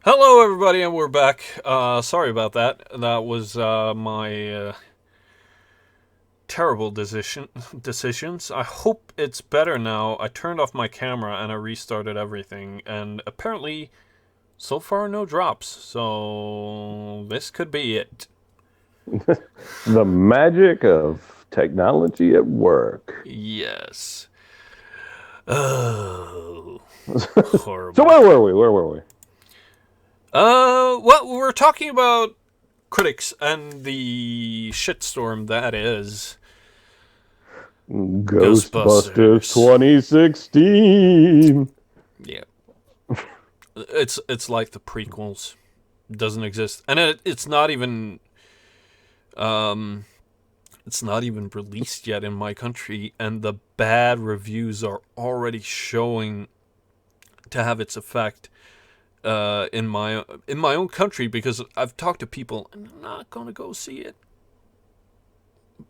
Hello, everybody, and we're back. Sorry about that. That was my terrible decisions. I hope it's better now. I turned off my camera and I restarted everything, and apparently, so far, no drops. So this could be it. The magic of technology at work. Yes. Oh, So horrible. where were we? Where were we? Well, we're talking about critics and the shitstorm that is Ghostbusters Ghostbusters. 2016. Yeah, it's like the prequels doesn't exist, and um it's not even released yet in my country, and the bad reviews are already showing to have its effect in my own country, because I've talked to people and I'm not gonna go see it.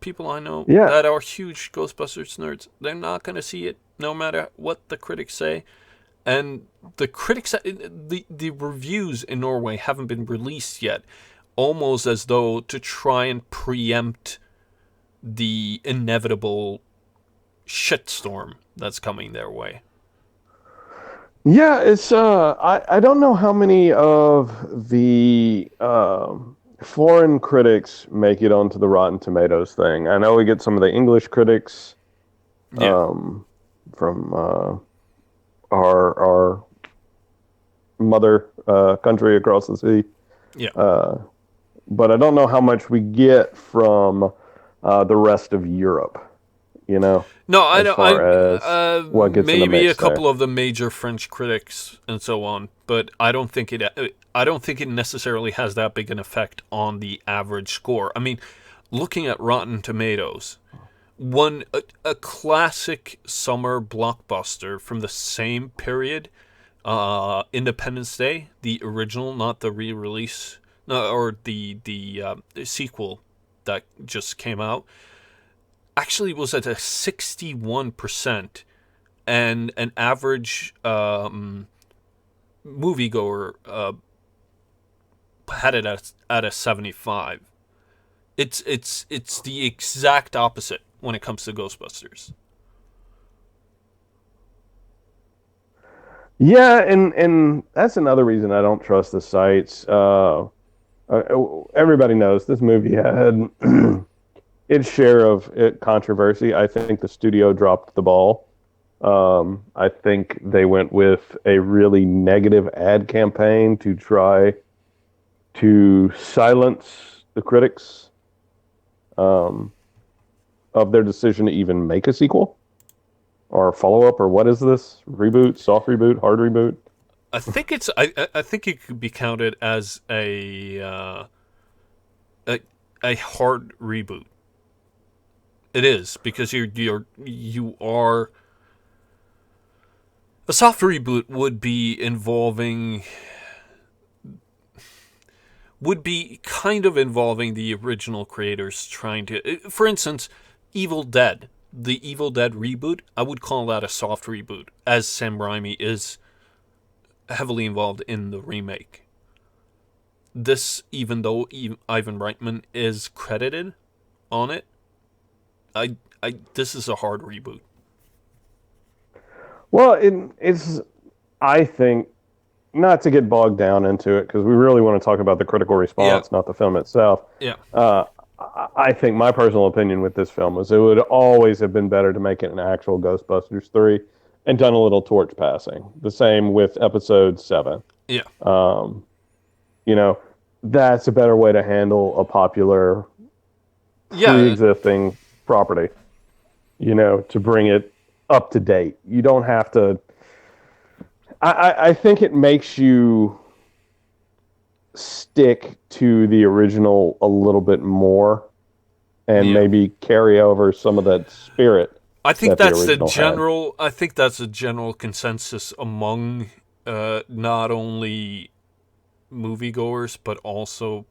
People I know Yeah, that are huge Ghostbusters nerds, they're not gonna see it no matter what the critics say. And the critics, the reviews in Norway haven't been released yet, almost as though to try and preempt the inevitable shitstorm that's coming their way. yeah. It's I don't know how many of the foreign critics make it onto the Rotten Tomatoes thing. I know we get some of the English critics Yeah, um, from our mother country across the sea. yeah. Uh, but I don't know how much we get from the rest of Europe, you know, No, I as know. far as what gets in the Maybe a mix couple there. of the major French critics and so on, but I don't think it. I don't think it necessarily has that big an effect on the average score. I mean, looking at Rotten Tomatoes, one a classic summer blockbuster from the same period, Independence Day, the original, not the re-release, no, or the sequel that just came out, actually was at a 61%, and an average moviegoer had it at a 75. It's the exact opposite when it comes to Ghostbusters. Yeah, and that's another reason I don't trust the sites. Everybody knows this movie had its share of controversy. I think the studio dropped the ball. I think they went with a really negative ad campaign to try to silence the critics um, of their decision to even make a sequel or follow up, or what is this reboot, soft reboot, hard reboot? I think it could be counted as a a hard reboot. It is, because you are a soft reboot would be kind of involving the original creators trying to, for instance, Evil Dead. The Evil Dead reboot, I would call that a soft reboot, as Sam Raimi is heavily involved in the remake. This, even though Ivan Reitman is credited on it, this is a hard reboot. Well, it's I think not to get bogged down into it because we really want to talk about the critical Yeah, response, not the film itself. yeah, Uh, I think my personal opinion with this film was it would always have been better to make it an actual Ghostbusters 3 and done a little torch passing. The same with episode 7. yeah, Um, you know, that's a better way to handle a popular yeah. pre-existing property, to bring it up to date. You don't have to. I think it makes you stick to the original a little bit more and Yeah. maybe carry over some of that spirit that the original had. I think that's a general consensus among not only moviegoers but also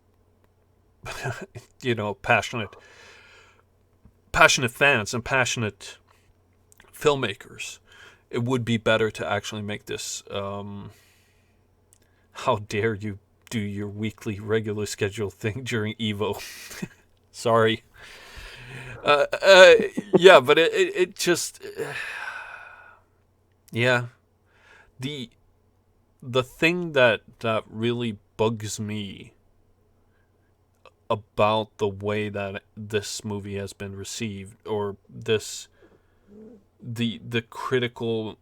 passionate fans and passionate filmmakers. It would be better to actually make this How dare you do your weekly regular schedule thing during Evo? Sorry. Uh, uh, yeah, but it just, yeah. The the thing that really bugs me about the way that this movie has been received, or the critical,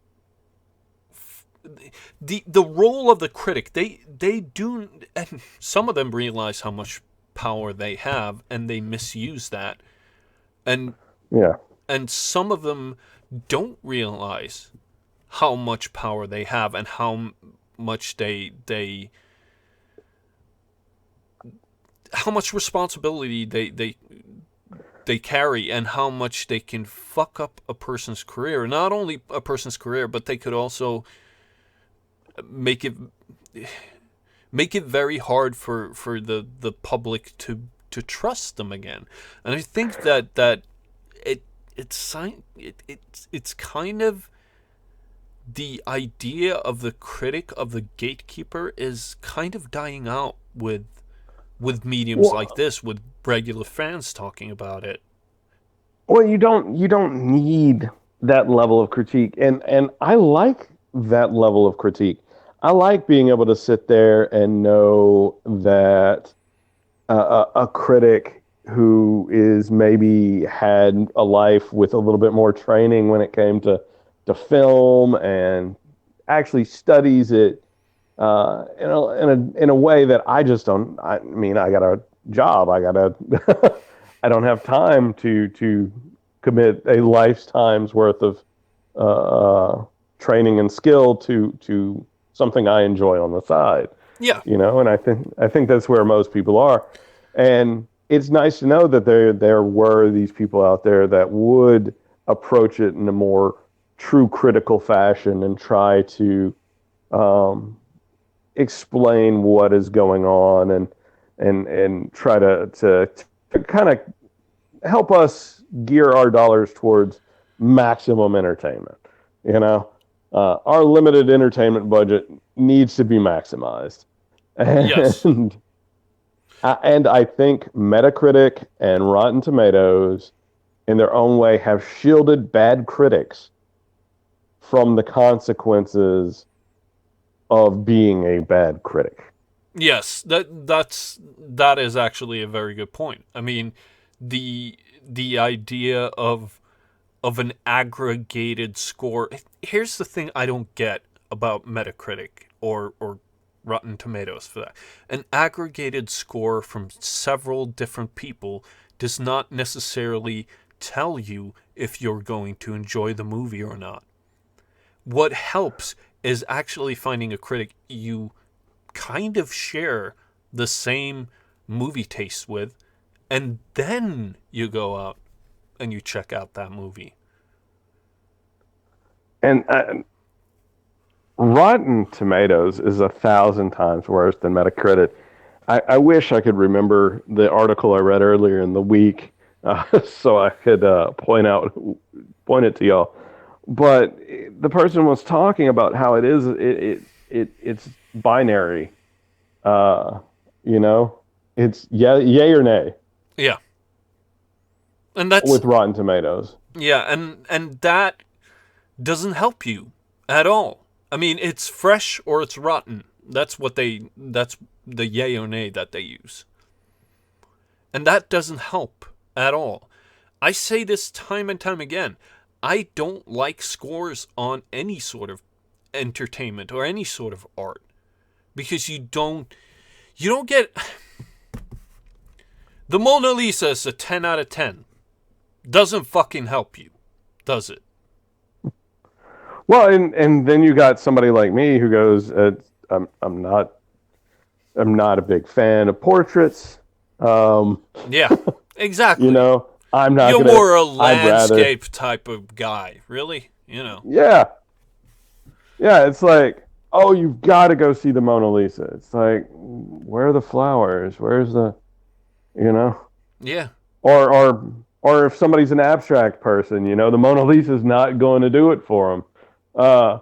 the role of the critic, they do, and some of them realize how much power they have and they misuse that, and Yeah. and some of them don't realize how much power they have and how much how much responsibility they carry, and how much they can fuck up a person's career. Not only a person's career, but they could also make it very hard for the public to trust them again. And I think that it's kind of the idea of the critic, of the gatekeeper, is kind of dying out with mediums like Well, this, with regular fans talking about it. well, you don't need that level of critique, and I like that level of critique. I like being able to sit there and know that a critic who is maybe had a life with a little bit more training when it came to film and actually studies it in a way that I just don't. I mean, I got a job. I got a. I don't have time to commit a lifetime's worth of training and skill to something I enjoy on the side. Yeah. And I think that's where most people are, and it's nice to know that there were these people out there that would approach it in a more true critical fashion and try to um, explain what is going on and try to kind of help us gear our dollars towards maximum entertainment. You know, our limited entertainment budget needs to be maximized, Yes. and I think Metacritic and Rotten Tomatoes, in their own way, have shielded bad critics from the consequences of being a bad critic. Yes. That is actually a very good point. I mean, the idea of an aggregated score. Here's the thing I don't get about Metacritic or Rotten Tomatoes for that. An aggregated score from several different people does not necessarily tell you if you're going to enjoy the movie or not. What helps is actually finding a critic you kind of share the same movie taste with, and then you go out and you check out that movie. And Rotten Tomatoes is 1,000 times worse than Metacritic. I wish I could remember the article I read earlier in the week, so I could point it to y'all. But the person was talking about how it's binary. Uh, you know, it's yay or nay Yeah. And that's with Rotten Tomatoes. yeah, and that doesn't help you at all. I mean, it's fresh or it's rotten. That's the yay or nay that they use. And that doesn't help at all. I say this time and time again. I don't like scores on any sort of entertainment or any sort of art, because you don't get the Mona Lisa is a 10 out of 10. Doesn't fucking help you, does it? Well, and then you got somebody like me who goes, I'm not a big fan of portraits. Um, Yeah, you exactly. know, I'm not You're gonna. more a I'd rather. landscape type of guy, really? Yeah, yeah. It's like, oh, you've got to go see the Mona Lisa. It's like, where are the flowers? Where's the, you know, Yeah, or or or if somebody's an abstract person, the Mona Lisa's not going to do it for them. Uh,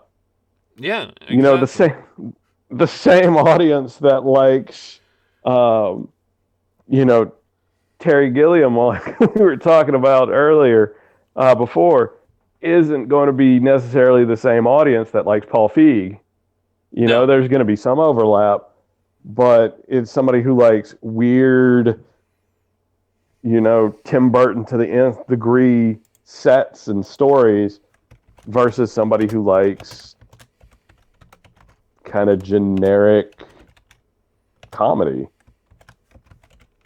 yeah, the exactly. the same audience that likes, um, you know, Terry Gilliam, like we were talking about earlier, before, isn't going to be necessarily the same audience that likes Paul Feig. No. There's going to be some overlap, but it's somebody who likes weird, Tim Burton to the nth degree sets and stories versus somebody who likes kind of generic comedy.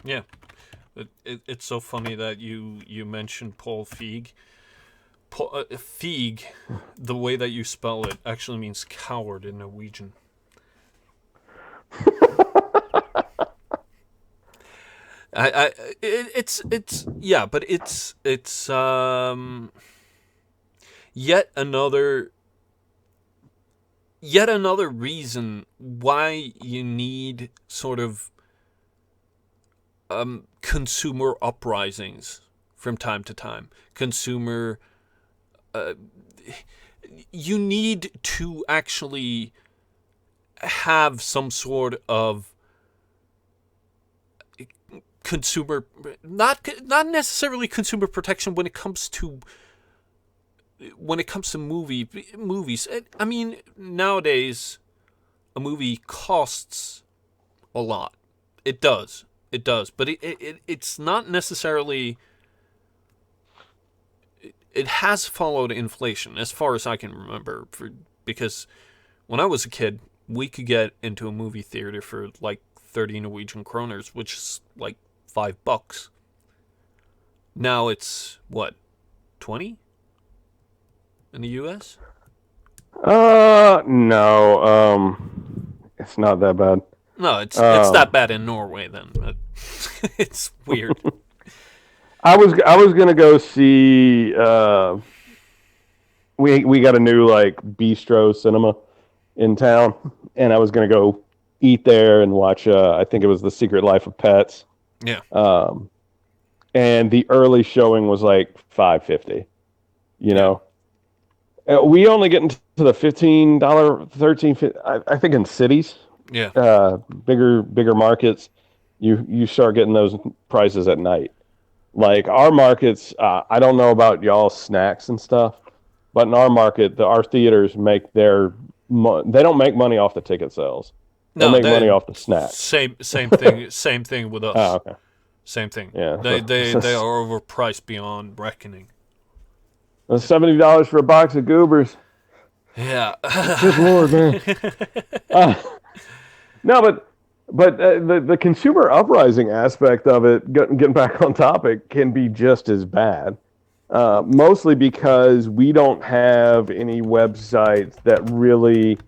Yeah. It's so funny that you mentioned Paul Feig. Feig, the way that you spell it, actually means coward in Norwegian. It's yeah, but it's yet another reason why you need sort of consumer uprisings from time to time. You need to actually have some sort of consumer, not necessarily consumer protection when it comes to movies. I mean, nowadays a movie costs a lot. It does, but it's not necessarily. It has followed inflation as far as I can remember, because when I was a kid, we could get into a movie theater for like 30 Norwegian kroners, which is like $5. Now it's what, 20 in the US? No, it's not that bad. No, it's that bad in Norway then. It's weird. I was gonna go see. We got a new like bistro cinema in town, and I was gonna go eat there and watch. I think it was The Secret Life of Pets. Yeah. And the early showing was like $5.50. We only get into the $15, $13. I think in cities, Yeah. bigger markets, you start getting those prices at night. Like our markets, I don't know about y'all's snacks and stuff, but in our market, our theaters they don't make money off the ticket sales. They make money off the snacks. Same thing. Same thing with us. Oh, okay. Same thing. Yeah. They are overpriced beyond reckoning. $70 for a box of goobers. Yeah. Good Lord, man. No, but the consumer uprising aspect of it, getting back on topic, can be just as bad. Mostly because we don't have any websites that really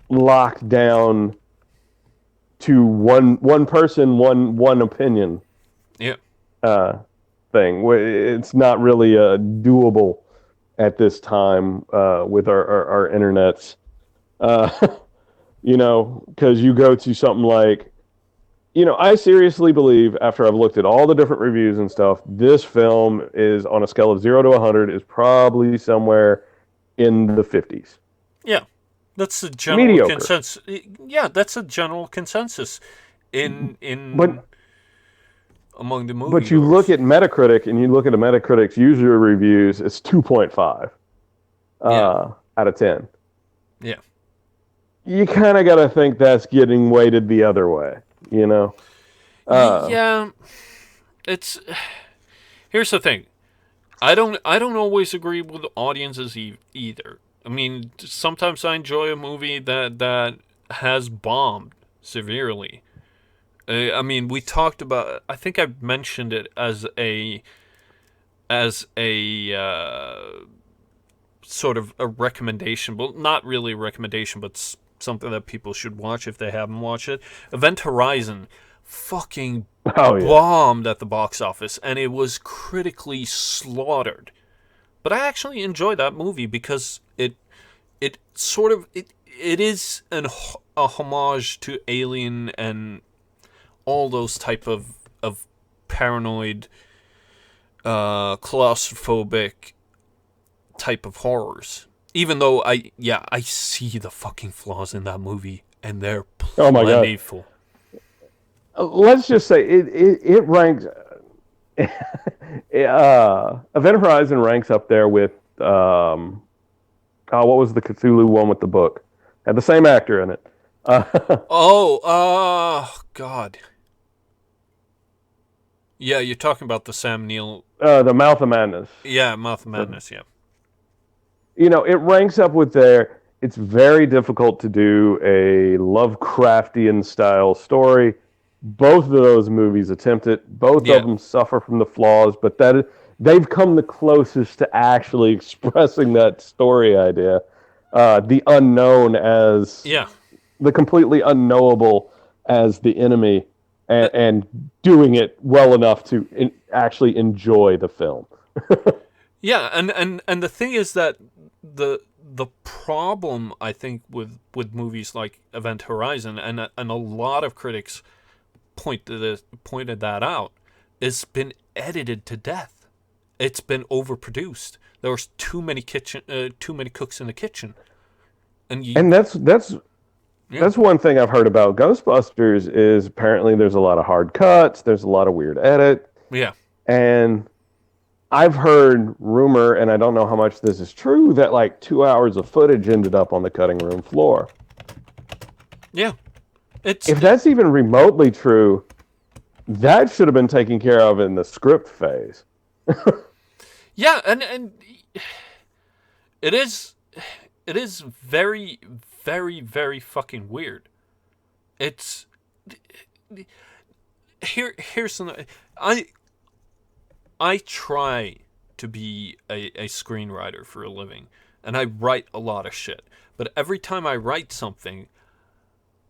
lock down to one person, one opinion. Yeah. Thing. It's not really doable at this time with our internets. Because you go to something like, I seriously believe, after I've looked at all the different reviews and stuff, this film is, on a scale of 0 to 100, is probably somewhere in the 50s. Yeah, that's a general consensus. Yeah, that's a general consensus among the movie. But you look at Metacritic, and you look at a Metacritic's user reviews, it's 2.5 out of 10. Yeah. You kind of got to think that's getting weighted the other way, Yeah. It's here's the thing. I don't always agree with audiences either. I mean, sometimes I enjoy a movie that has bombed severely. I mean, we talked about. I think I mentioned it as a sort of a recommendation. Well, not really a recommendation, but something that people should watch if they haven't watched it. Event Horizon fucking bombed at the box office, and it was critically slaughtered. But I actually enjoyed that movie because it is a homage to Alien and all those type of paranoid, claustrophobic type of horrors. Even though I see the fucking flaws in that movie, and they're Oh my god. plentiful. Let's just say it ranks. Event Horizon ranks up there with what was the Cthulhu one with the book? Had the same actor in it. God. Yeah, you're talking about the Sam Neill. The Mouth of Madness. Yeah, Mouth of Madness. Yeah. It ranks up with there. It's very difficult to do a Lovecraftian style story. Both of those movies attempt it. Both of them suffer from the flaws, but they've come the closest to actually expressing that story idea. The unknown as the completely unknowable as the enemy, and doing it well enough to actually enjoy the film. Yeah, and the thing is that the problem, I think, with movies like Event Horizon, and a lot of critics pointed that out, it's been edited to death. It's been overproduced. There's too many cooks in the kitchen, and that's one thing I've heard about Ghostbusters is apparently there's a lot of hard cuts, there's a lot of weird edit. Yeah, and I've heard rumor, and I don't know how much this is true, that like 2 hours of footage ended up on the cutting room floor. Yeah. If that's even remotely true, that should have been taken care of in the script phase. Yeah, and it is very, very, very fucking weird. Here's something. I try to be a screenwriter for a living, and I write a lot of shit. But every time I write something,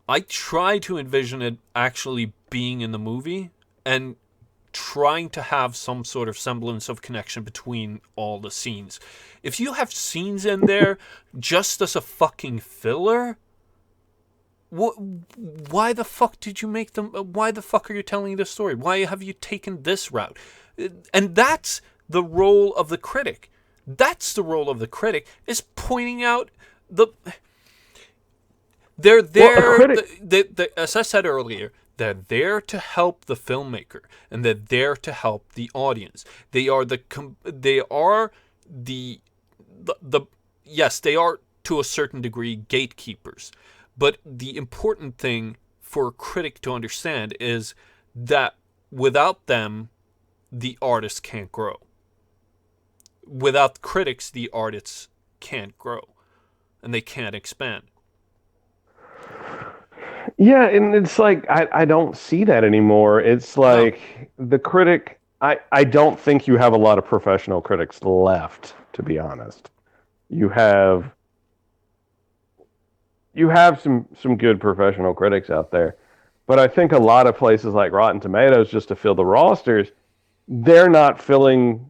I try to envision it actually being in the movie and trying to have some sort of semblance of connection between all the scenes. If you have scenes in there just as a fucking filler, why the fuck did you make them? Why the fuck are you telling this story? Why have you taken this route? And that's the role of the critic. That's the role of the critic, is pointing out they're there. Well, as I said earlier, they're there to help the filmmaker, and they're there to help the audience. They are yes, they are to a certain degree gatekeepers. But the important thing for a critic to understand is that without them, the artist can't grow. Without critics, the artists can't grow, and they can't expand. Yeah, and it's like, I don't see that anymore. It's like the critic, I don't think you have a lot of professional critics left, to be honest. You have some good professional critics out there. But I think a lot of places like Rotten Tomatoes, just to fill the rosters, they're not filling.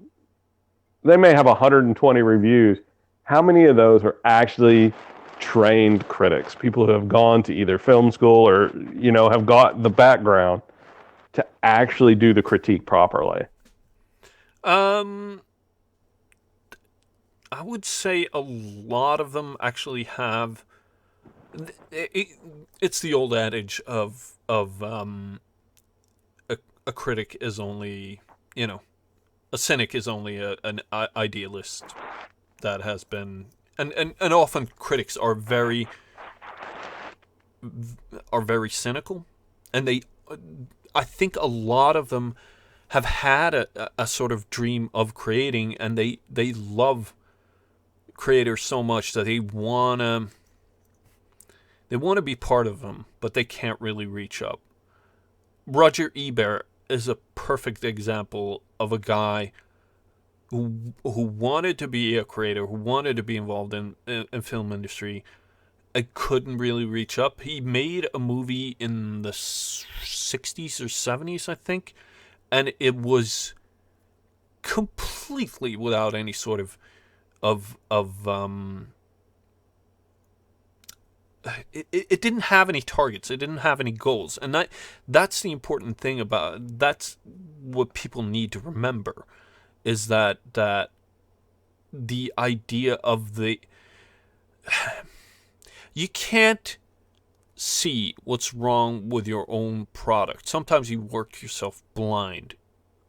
They may have 120 reviews. How many of those are actually trained critics, people who have gone to either film school or have got the background to actually do the critique properly? I would say a lot of them actually have. It's the old adage of a critic is only, a cynic is only an idealist that has been, and often critics are very cynical, and I think a lot of them have had a sort of dream of creating, and they love creators so much that they want to be part of them, but they can't really reach up. Roger Ebert is a perfect example of a guy who wanted to be a creator, who wanted to be involved in film industry. I couldn't really reach up. He made a movie in the 60s or 70s, I think, and it was completely without any sort of it didn't have any targets. It didn't have any goals. And that's the important thing about, that's what people need to remember, is that the idea of you can't see what's wrong with your own product. Sometimes you work yourself blind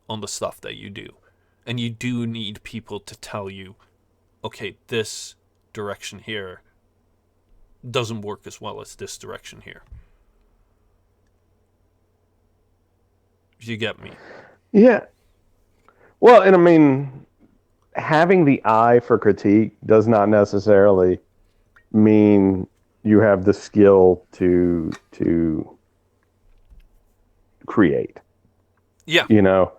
on the stuff that you do. And you do need people to tell you, okay, this direction here doesn't work as well as this direction here. You get me? Yeah. Well, and I mean, having the eye for critique does not necessarily mean you have the skill to create. Yeah. You know,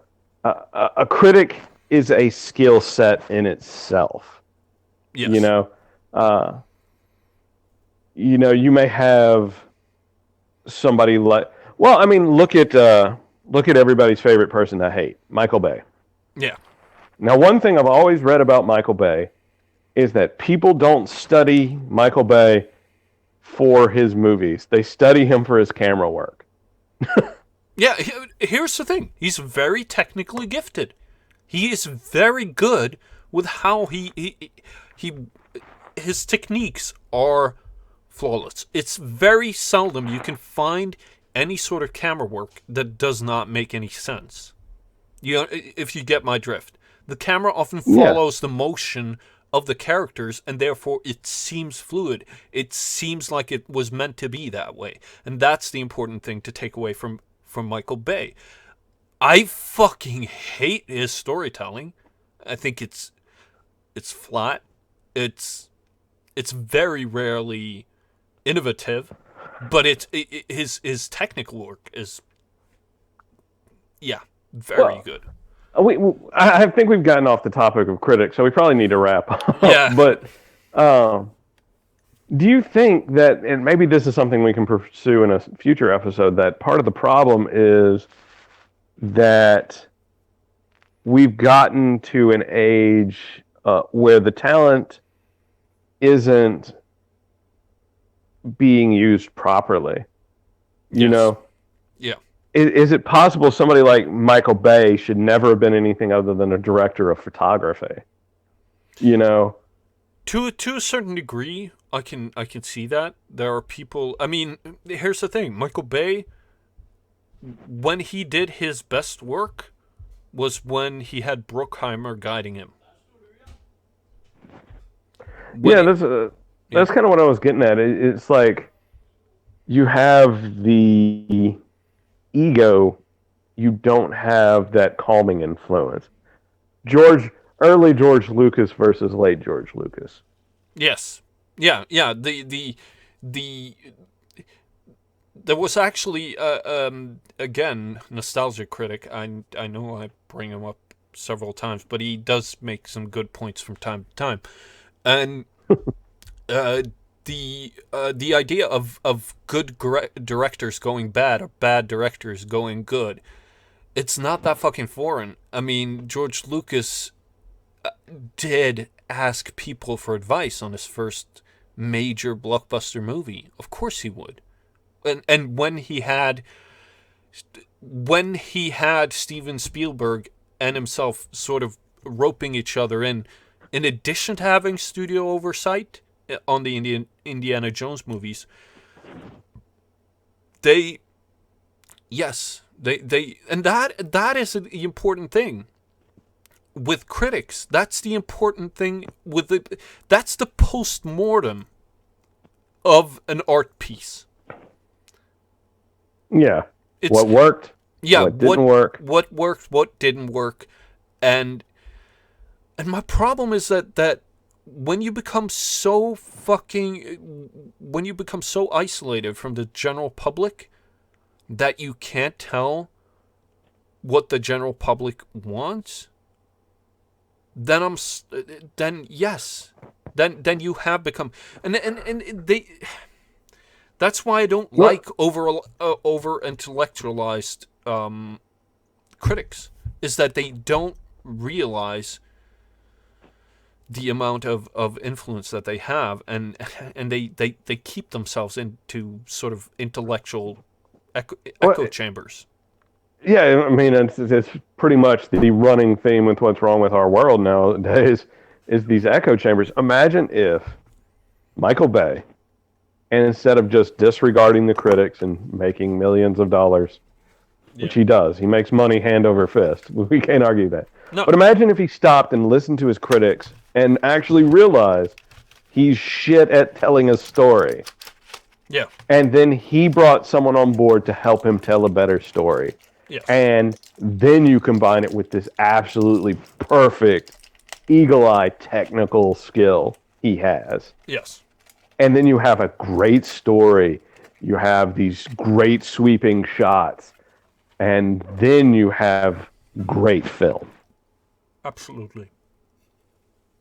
a critic is a skill set in itself. Yes. You may have somebody like, well, I mean, look at everybody's favorite person to hate, Michael Bay. Yeah. Now, one thing I've always read about Michael Bay is that people don't study Michael Bay for his movies. They study him for his camera work. Yeah, here's the thing. He's very technically gifted. He is very good with how his techniques are flawless. It's very seldom you can find any sort of camera work that does not make any sense. If you get my drift. The camera often follows the motion of the characters, and therefore it seems fluid. It seems like it was meant to be that way. And that's the important thing to take away from Michael Bay. I fucking hate his storytelling. I think it's flat. It's very rarely innovative, but his technical work is very good. I think we've gotten off the topic of critics, so we probably need to wrap up. Yeah. But do you think that, and maybe this is something we can pursue in a future episode, that part of the problem is that we've gotten to an age where the talent isn't being used properly? You know? Yeah. Is it possible somebody like Michael Bay should never have been anything other than a director of photography? You know? To a certain degree, I can see that. There are people... I mean, here's the thing. Michael Bay, when he did his best work, was when he had Bruckheimer guiding him. That's kind of what I was getting at. It's like you have the ego, you don't have that calming influence. Early George Lucas versus late George Lucas. Yes. Yeah. There was actually again, nostalgia critic. I know I bring him up several times, but he does make some good points from time to time. And the idea of good directors going bad or bad directors going good, it's not that fucking foreign. I mean, George Lucas did ask people for advice on his first major blockbuster movie. Of course he would. And when he had Steven Spielberg and himself sort of roping each other in addition to having studio oversight on the Indiana Jones movies, they and that is the important thing with critics. That's the important thing that's the post-mortem of an art piece. Yeah. What worked? Yeah. What didn't work? What worked? What didn't work? And my problem is that when you become so isolated from the general public that you can't tell what the general public wants, then you have become and they. That's why I don't like over intellectualized critics, is that they don't realize the amount of influence that they have, and they keep themselves into sort of intellectual echo chambers. Yeah, I mean, it's pretty much the running theme with what's wrong with our world nowadays is these echo chambers. Imagine if Michael Bay, and instead of just disregarding the critics and making millions of dollars, which he does, he makes money hand over fist. We can't argue that. No. But imagine if he stopped and listened to his critics and actually realized he's shit at telling a story. Yeah. And then he brought someone on board to help him tell a better story. Yes. And then you combine it with this absolutely perfect eagle-eye technical skill he has. Yes. And then you have a great story. You have these great sweeping shots. And then you have great film. Absolutely.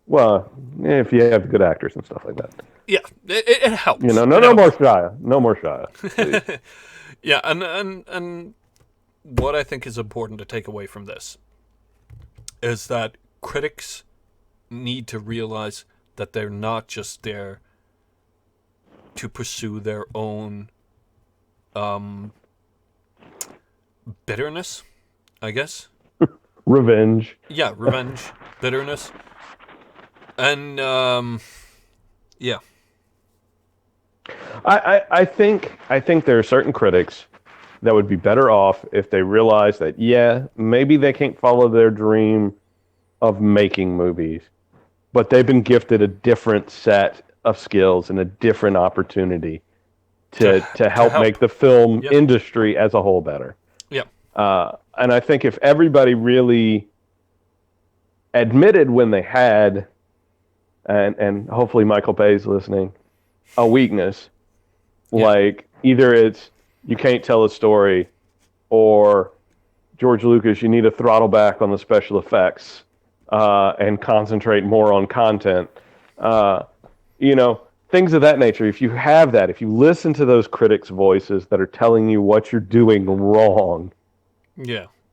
Well, if you have good actors and stuff like that. Yeah, it helps. You know, no more Shia. No more Shia. Yeah, and what I think is important to take away from this is that critics need to realize that they're not just there to pursue their own bitterness, I guess. Revenge. Yeah, revenge, bitterness. And, yeah. I think there are certain critics that would be better off if they realize that, yeah, maybe they can't follow their dream of making movies, but they've been gifted a different set of skills and a different opportunity to help make the film industry as a whole better. Yeah. And I think if everybody really admitted when they had, and hopefully Michael Bay's listening, a weakness, like either it's you can't tell a story, or George Lucas, you need to throttle back on the special effects and concentrate more on content. You know, things of that nature. If you have that, if you listen to those critics' voices that are telling you what you're doing wrong,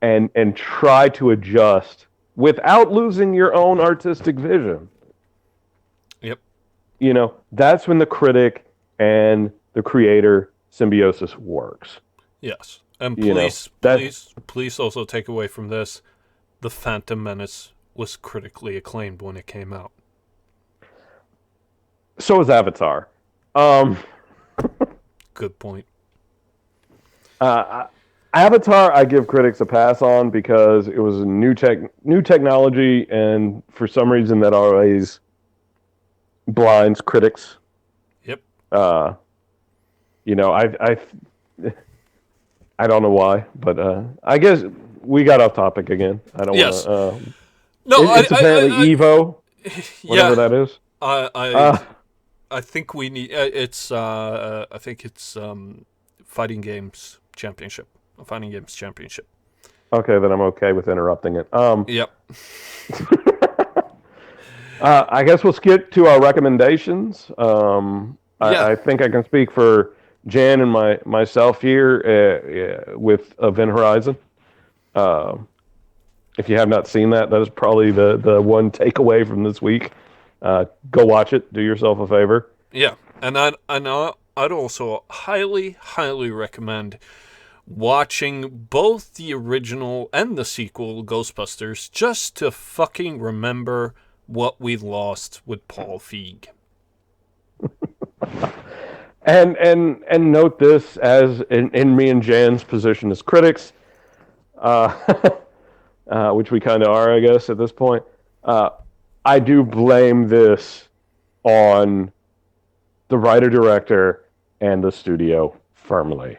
and try to adjust without losing your own artistic vision. Yep. You know, that's when the critic and the creator symbiosis works. Yes. And please also take away from this, The Phantom Menace was critically acclaimed when it came out. So is Avatar. Good point. Avatar, I give critics a pass on because it was a new technology, and for some reason that always blinds critics. Yep. You know, I don't know why, but I guess we got off topic again. I don't want to. No, it's apparently Evo, whatever that is. I think we need. I think it's Fighting Games Championship. A Fighting Games Championship. Okay, then I'm okay with interrupting it. Yep. I guess we'll skip to our recommendations. I think I can speak for Jan and myself here with Event Horizon. If you have not seen that is probably the one takeaway from this week. Go watch it. Do yourself a favor. Yeah, and I'd also highly recommend watching both the original and the sequel, Ghostbusters, just to fucking remember what we lost with Paul Feig. And note this as in me and Jan's position as critics, which we kind of are, I guess, at this point. I do blame this on the writer-director and the studio firmly.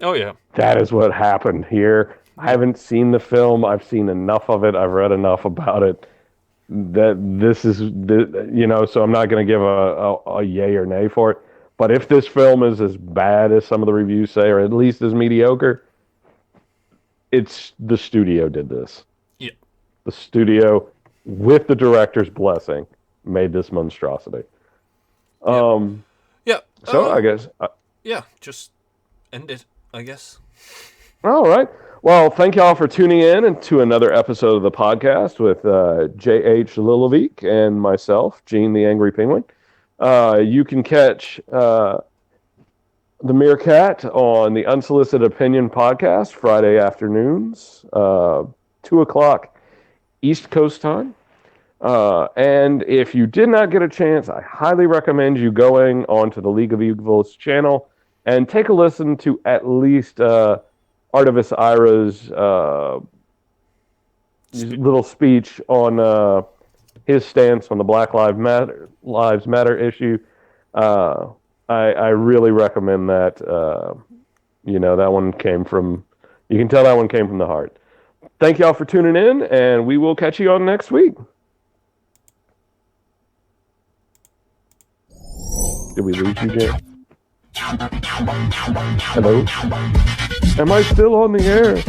Oh, yeah. That is what happened here. I haven't seen the film. I've seen enough of it. I've read enough about it. That this is, you know, so I'm not going to give a yay or nay for it. But if this film is as bad as some of the reviews say, or at least as mediocre, it's the studio did this. Yeah. The studio, with the director's blessing, made this monstrosity. Yeah. So I guess. Yeah, just end it, I guess. All right. Well, thank y'all for tuning in to another episode of the podcast with J.H. Lillevik and myself, Gene the Angry Penguin. You can catch the Meerkat on the Unsolicited Opinion podcast Friday afternoons, 2 o'clock East Coast time. And if you did not get a chance, I highly recommend you going onto the League of Evils channel and take a listen to at least Artemis Ira's little speech on his stance on the Black Lives Matter issue. I really recommend that. That one came from. You can tell that one came from the heart. Thank y'all for tuning in, and we will catch you on next week. Did we lose you, Jay? Hello? Am I still on the air?